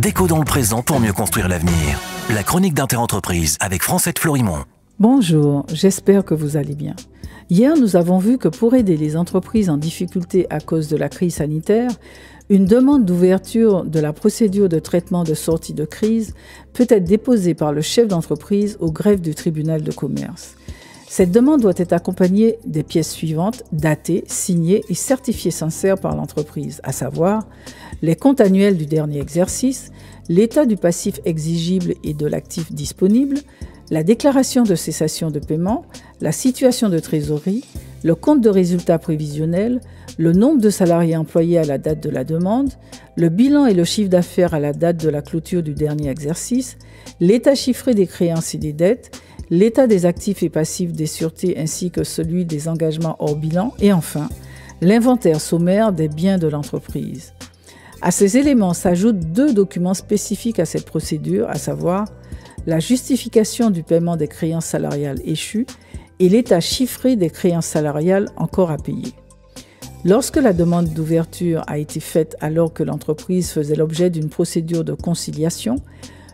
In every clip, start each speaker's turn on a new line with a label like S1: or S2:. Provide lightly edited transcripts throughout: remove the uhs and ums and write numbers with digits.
S1: Déco dans le présent pour mieux construire l'avenir. La chronique d'Interentreprise avec Francette Florimond.
S2: Bonjour, j'espère que vous allez bien. Hier, nous avons vu que pour aider les entreprises en difficulté à cause de la crise sanitaire, une demande d'ouverture de la procédure de traitement de sortie de crise peut être déposée par le chef d'entreprise au greffe du tribunal de commerce. Cette demande doit être accompagnée des pièces suivantes, datées, signées et certifiées sincères par l'entreprise, à savoir les comptes annuels du dernier exercice, l'état du passif exigible et de l'actif disponible, la déclaration de cessation de paiement, la situation de trésorerie, le compte de résultat prévisionnel, le nombre de salariés employés à la date de la demande, le bilan et le chiffre d'affaires à la date de la clôture du dernier exercice, l'état chiffré des créances et des dettes, l'état des actifs et passifs des sûretés ainsi que celui des engagements hors bilan et enfin, l'inventaire sommaire des biens de l'entreprise. À ces éléments s'ajoutent deux documents spécifiques à cette procédure, à savoir la justification du paiement des créances salariales échues et l'état chiffré des créances salariales encore à payer. Lorsque la demande d'ouverture a été faite alors que l'entreprise faisait l'objet d'une procédure de conciliation,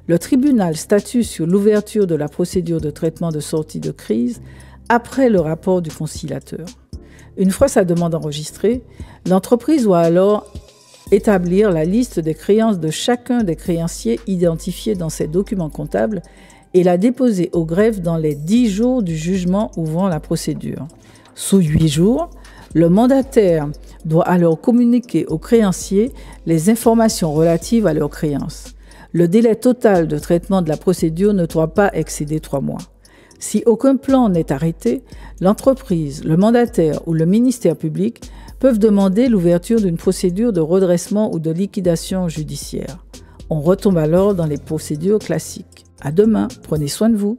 S2: le tribunal statue sur l'ouverture de la procédure de traitement de sortie de crise après le rapport du conciliateur. Une fois sa demande enregistrée, l'entreprise doit alors établir la liste des créances de chacun des créanciers identifiés dans ses documents comptables et la déposer au greffe dans les 10 jours du jugement ouvrant la procédure. Sous 8 jours, le mandataire doit alors communiquer aux créanciers les informations relatives à leurs créances. Le délai total de traitement de la procédure ne doit pas excéder 3 mois. Si aucun plan n'est arrêté, l'entreprise, le mandataire ou le ministère public peuvent demander l'ouverture d'une procédure de redressement ou de liquidation judiciaire. On retombe alors dans les procédures classiques. À demain, prenez soin de vous.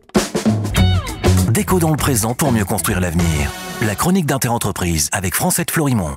S1: Déco dans le présent pour mieux construire l'avenir. La chronique d'Interentreprise avec Francette Florimond.